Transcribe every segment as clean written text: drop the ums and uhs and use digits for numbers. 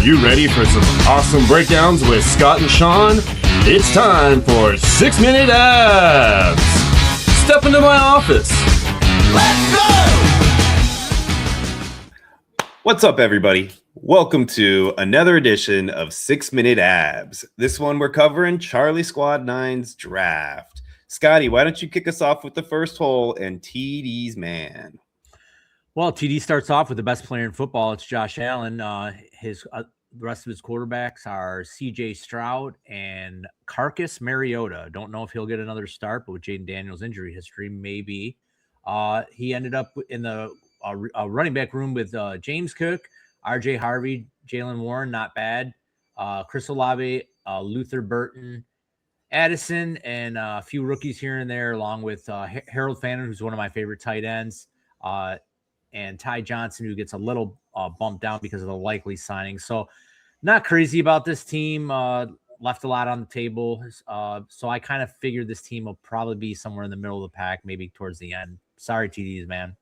you ready for some awesome breakdowns with Scott and Sean? It's time for 6 Minute Abs. Step into my office. Let's go! What's up, everybody? Welcome to another edition of 6 Minute Abs. This one we're covering Charlie Squad 9's draft. Scotty, why don't you kick us off with the first hole and TD's man? Well, TD starts off with the best player in football. It's Josh Allen. The rest of his quarterbacks are C.J. Stroud and Carcass Mariota. Don't know if he'll get another start, but with Jaden Daniels' injury history, maybe. He ended up in the running back room with James Cook, R.J. Harvey, Jalen Warren, not bad. Chris Olave, Luther Burton, Addison, and a few rookies here and there, along with Harold Fannin, who's one of my favorite tight ends. And Ty Johnson, who gets a little bumped down because of the likely signing. So not crazy about this team. Left a lot on the table. So I kind of figured this team will probably be somewhere in the middle of the pack, maybe towards the end. Sorry, TDs, man.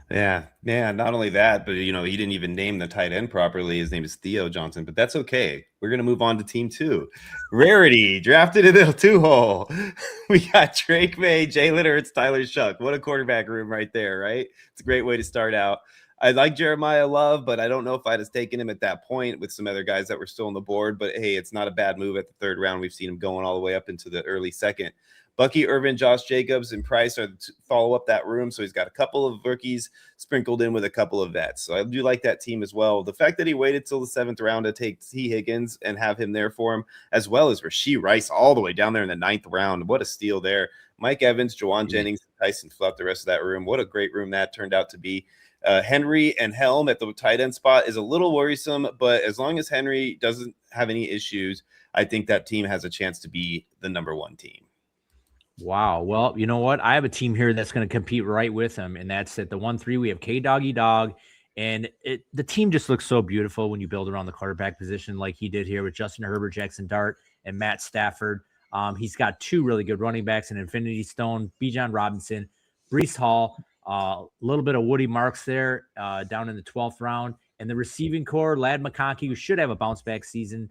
Yeah, not only that, but, he didn't even name the tight end properly. His name is Theo Johnson, but that's okay. We're going to move on to team 2. Rarity, drafted in the 2-hole. We got Drake May, Jalen Hurts, Tyler Shuck. What a quarterback room right there, right? It's a great way to start out. I like Jeremiah Love, but I don't know if I'd have taken him at that point with some other guys that were still on the board. But, hey, it's not a bad move at the third round. We've seen him going all the way up into the early second. Bucky Irvin, Josh Jacobs, and Price are to follow up that room. So he's got a couple of rookies sprinkled in with a couple of vets. So I do like that team as well. The fact that he waited till the 7th round to take T. Higgins and have him there for him, as well as Rashee Rice all the way down there in the 9th round. What a steal there. Mike Evans, Jawan Jennings, and Tyson Fluff, the rest of that room. What a great room that turned out to be. Henry and Helm at the tight end spot is a little worrisome, but as long as Henry doesn't have any issues, I think that team has a chance to be the number 1 team. Wow. Well, you know what? I have a team here that's going to compete right with him, and that's at the 1-3. We have K-Doggy Dog, and the team just looks so beautiful when you build around the quarterback position like he did here with Justin Herbert, Jackson Dart, and Matt Stafford. He's got 2 really good running backs in Infinity Stone, Bijan Robinson, Breece Hall, a little bit of Woody Marks there down in the 12th round. And the receiving core, Ladd McConkey, who should have a bounce-back season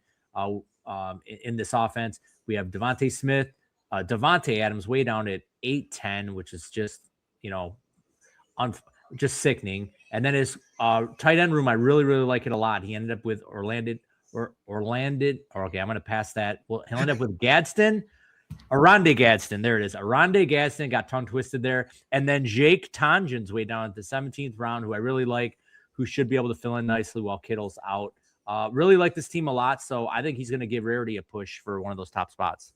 in this offense. We have Devontae Smith, Devontae Adams way down at 8-10, which is just, just sickening. And then his tight end room, I really, really like it a lot. He ended up with okay, I'm going to pass that. Well, he'll end up with Aronde Gadsden. There it is. Aronde Gadsden got tongue twisted there. And then Jake Tonjan's way down at the 17th round, who I really like, who should be able to fill in nicely while Kittle's out. Really like this team a lot. So I think he's going to give Rarity a push for one of those top spots.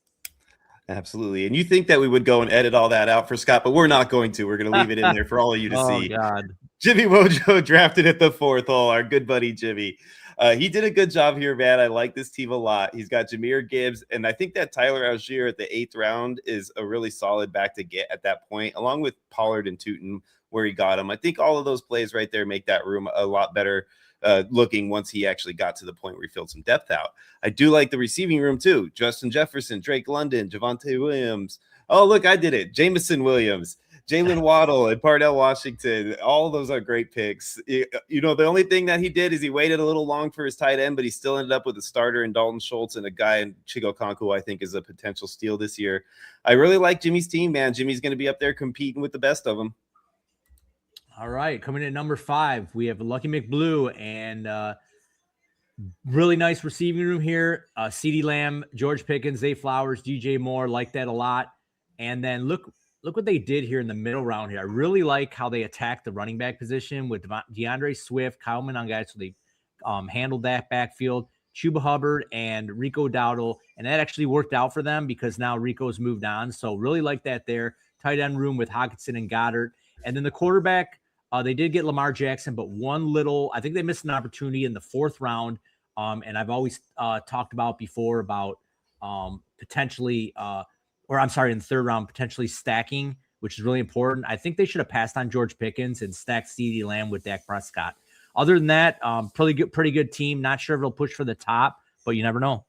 Absolutely. And you think that we would go and edit all that out for Scott, but we're not going to. We're going to leave it in there for all of you to see. Oh, God. Jimmy Wojo drafted at the 4th hole, our good buddy Jimmy. He did a good job here, man. I like this team a lot. He's got Jahmyr Gibbs, and I think that Tyler Algier at the 8th round is a really solid back to get at that point, along with Pollard and Tootin where he got him. I think all of those plays right there make that room a lot better looking once he actually got to the point where he filled some depth out. I do like the receiving room too. Justin Jefferson, Drake London, Javonte Williams. Oh, look, I did it. Jamison Williams, Jalen Waddle, and Pardell Washington. All of those are great picks. The only thing that he did is he waited a little long for his tight end, but he still ended up with a starter in Dalton Schultz and a guy in Chigo Konku, I think is a potential steal this year. I really like Jimmy's team, man. Jimmy's going to be up there competing with the best of them. All right, coming in at number 5, we have Lucky McBlue, and really nice receiving room here. CeeDee Lamb, George Pickens, Zay Flowers, DJ Moore, like that a lot. And then look what they did here in the middle round here. I really like how they attacked the running back position with DeAndre Swift, Kyle Monangai, so they handled that backfield. Chuba Hubbard and Rico Dowdle, and that actually worked out for them because now Rico's moved on. So really like that there. Tight end room with Hockenson and Goddard. And then the quarterback, they did get Lamar Jackson, but I think they missed an opportunity in the 4th round. And I've always talked about before about potentially, in the 3rd round, potentially stacking, which is really important. I think they should have passed on George Pickens and stacked CeeDee Lamb with Dak Prescott. Other than that, pretty good team. Not sure if it'll push for the top, but you never know.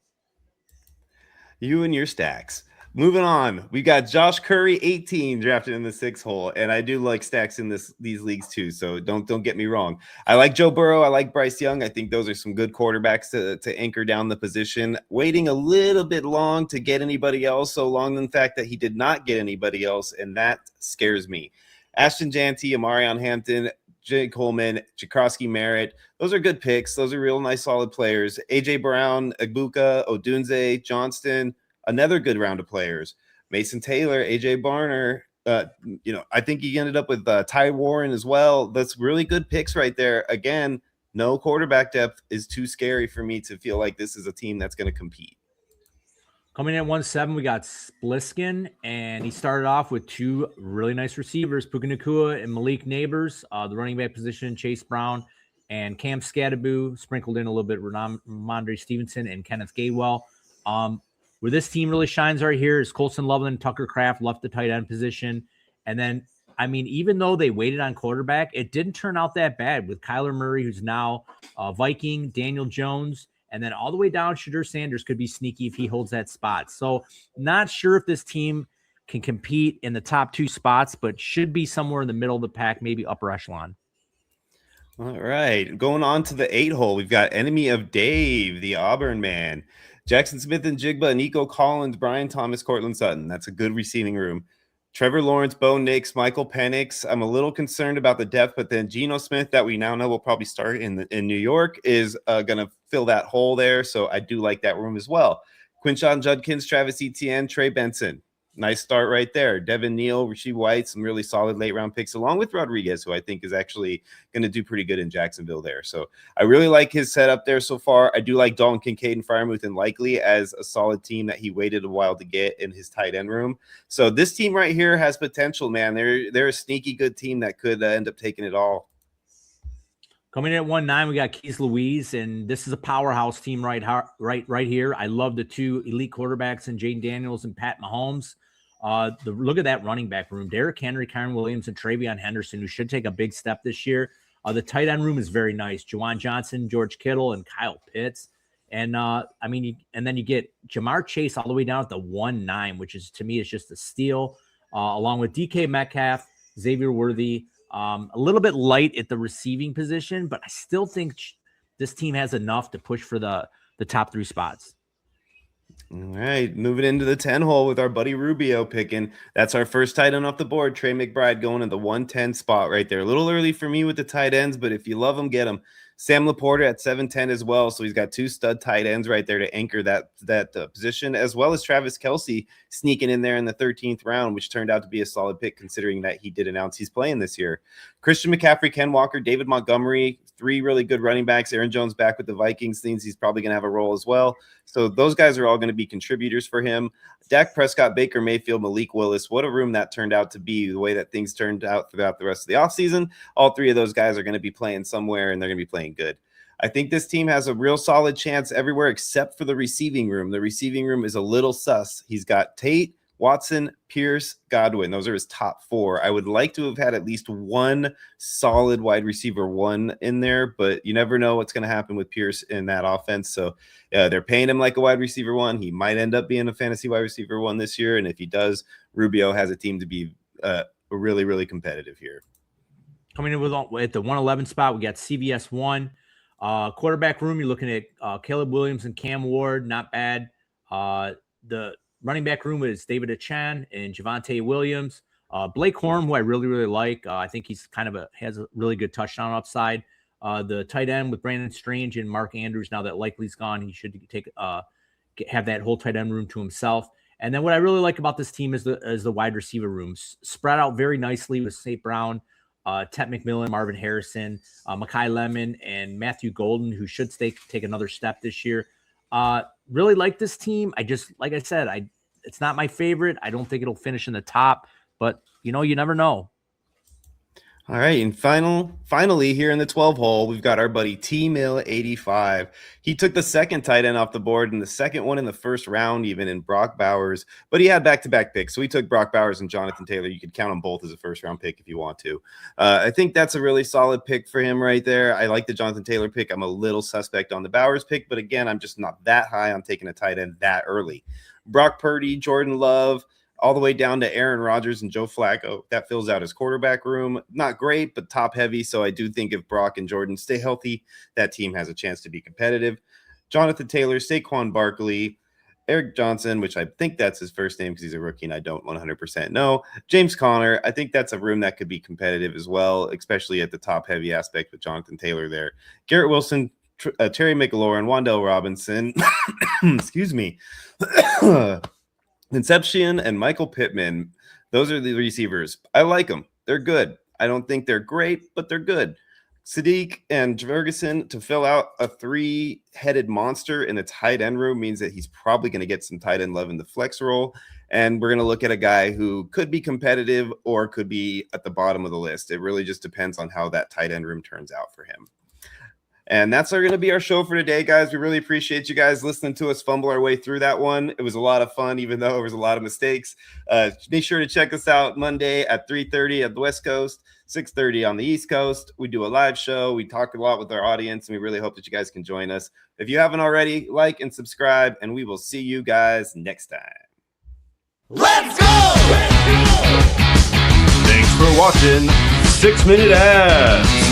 You and your stacks. Moving on, we got Josh Curry, 18, drafted in the 6th hole, and I do like stacks in these leagues too. So don't get me wrong. I like Joe Burrow. I like Bryce Young. I think those are some good quarterbacks to anchor down the position. Waiting a little bit long to get anybody else, so long in the fact that he did not get anybody else, and that scares me. Ashton Janty, Amarion Hampton, Jay Coleman, Jakrowski Merritt. Those are good picks. Those are real nice, solid players. AJ Brown, Agbuka, Odunze, Johnston. Another good round of players. Mason Taylor, AJ Barner. I think he ended up with Ty Warren as well. That's really good picks right there. Again, no quarterback depth is too scary for me to feel like this is a team that's going to compete. Coming in at 1-7, we got Spliskin, and he started off with two really nice receivers, Puka Nacua and Malik Neighbors. The running back position, Chase Brown and Cam Scadaboo, sprinkled in a little bit, Ramondre Stevenson and Kenneth Gainwell. Where this team really shines right here is Colson Loveland, Tucker Kraft left the tight end position. And then, I mean, even though they waited on quarterback, it didn't turn out that bad with Kyler Murray, who's now Viking, Daniel Jones, and then all the way down, Shadur Sanders could be sneaky if he holds that spot. So not sure if this team can compete in the top 2 spots, but should be somewhere in the middle of the pack, maybe upper echelon. All right, going on to the 8 hole, we've got enemy of Dave, the Auburn man. Jackson Smith and Jigba, Nico Collins, Brian Thomas, Cortland Sutton. That's a good receiving room. Trevor Lawrence, Bo Nix, Michael Penix. I'm a little concerned about the depth, but then Geno Smith, that we now know will probably start in New York, is going to fill that hole there. So I do like that room as well. Quinshon Judkins, Travis Etienne, Trey Benson. Nice start right there. Devin Neal, Rasheed White, some really solid late round picks, along with Rodriguez, who I think is actually going to do pretty good in Jacksonville there. So I really like his setup there so far. I do like Dalton Kincaid and Freiermuth and Likely as a solid team that he waited a while to get in his tight end room. So this team right here has potential, man. They're a sneaky good team that could end up taking it all. Coming in at 1-9, we got Keys Louise, and this is a powerhouse team right here. I love the two elite quarterbacks in Jaden Daniels and Pat Mahomes. Look at that running back room. Derrick Henry, Kyron Williams, and Travion Henderson, who should take a big step this year. The tight end room is very nice. Juwan Johnson, George Kittle, and Kyle Pitts. And and then you get Jamar Chase all the way down at the 1-9, which is, to me, is just a steal, along with DK Metcalf, Xavier Worthy. A little bit light at the receiving position, but I still think this team has enough to push for the top 3 spots. All right, moving into the 10 hole with our buddy Rubio picking. That's our first tight end off the board. Trey McBride going in the 110 spot right there. A little early for me with the tight ends, but if you love them, get them. Sam Laporta at 7'10 as well. So he's got 2 stud tight ends right there to anchor that position, as well as Travis Kelce sneaking in there in the 13th round, which turned out to be a solid pick considering that he did announce he's playing this year. Christian McCaffrey, Ken Walker, David Montgomery, 3 really good running backs. Aaron Jones back with the Vikings. Things he's probably going to have a role as well. So those guys are all going to be contributors for him. Dak Prescott, Baker Mayfield, Malik Willis. What a room that turned out to be, the way that things turned out throughout the rest of the offseason. All 3 of those guys are going to be playing somewhere, and they're going to be playing good. I think this team has a real solid chance everywhere except for the receiving room. The receiving room is a little sus. He's got Tate, Watson, Pierce, Godwin. Those are his top 4. I would like to have had at least one solid wide receiver 1 in there, but you never know what's going to happen with Pierce in that offense. So they're paying him like a wide receiver 1. He might end up being a fantasy wide receiver 1 this year. And if he does, Rubio has a team to be really, really competitive here. Coming in at the 111 spot, we got CVS 1. Quarterback room, you're looking at Caleb Williams and Cam Ward. Not bad. The running back room is David Achan and Javonte Williams. Blake Horn, who I really, really like. I think he's has a really good touchdown upside. The tight end with Brandon Strange and Mark Andrews. Now that Likely's gone, he should have that whole tight end room to himself. And then what I really like about this team is the wide receiver rooms spread out very nicely with St. Brown, Tet McMillan, Marvin Harrison, Mekhi Lemon, and Matthew Golden, who should take another step this year. Really like this team. Like I said, it's not my favorite. I don't think it'll finish in the top, but you never know. All right, and finally here in the 12 hole, we've got our buddy T-Mill 85. He took the second tight end off the board and the second one in the first round, even in Brock Bowers, but he had back-to-back picks. So he took Brock Bowers and Jonathan Taylor. You could count them both as a first-round pick if you want to. I think that's a really solid pick for him right there. I like the Jonathan Taylor pick. I'm a little suspect on the Bowers pick, but again, I'm just not that high on taking a tight end that early. Brock Purdy, Jordan Love, all the way down to Aaron Rodgers and Joe Flacco. That fills out his quarterback room. Not great, but top heavy. So I do think if Brock and Jordan stay healthy, that team has a chance to be competitive. Jonathan Taylor, Saquon Barkley, Eric Johnson, which I think that's his first name because he's a rookie and I don't 100% know. James Conner, I think that's a room that could be competitive as well, especially at the top heavy aspect with Jonathan Taylor there. Garrett Wilson, Terry McLaurin, Wan'Dale Robinson, excuse me, Inception and Michael Pittman. Those are the receivers. I like them. They're good. I don't think they're great, but they're good. Sadiq and Ferguson to fill out a three-headed monster in the tight end room means that he's probably going to get some tight end love in the flex role. And we're going to look at a guy who could be competitive or could be at the bottom of the list. It really just depends on how that tight end room turns out for him. And that's going to be our show for today, guys. We really appreciate you guys listening to us fumble our way through that one. It was a lot of fun, even though there was a lot of mistakes. Make sure to check us out Monday at 3:30 at the West Coast, 6:30 on the East Coast. We do a live show. We talk a lot with our audience, and we really hope that you guys can join us. If you haven't already, like and subscribe, and we will see you guys next time. Let's go! Thanks for watching 6 Minute Ads.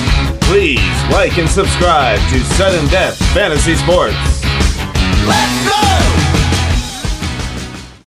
Please like and subscribe to Sudden Death Fantasy Sports. Let's go!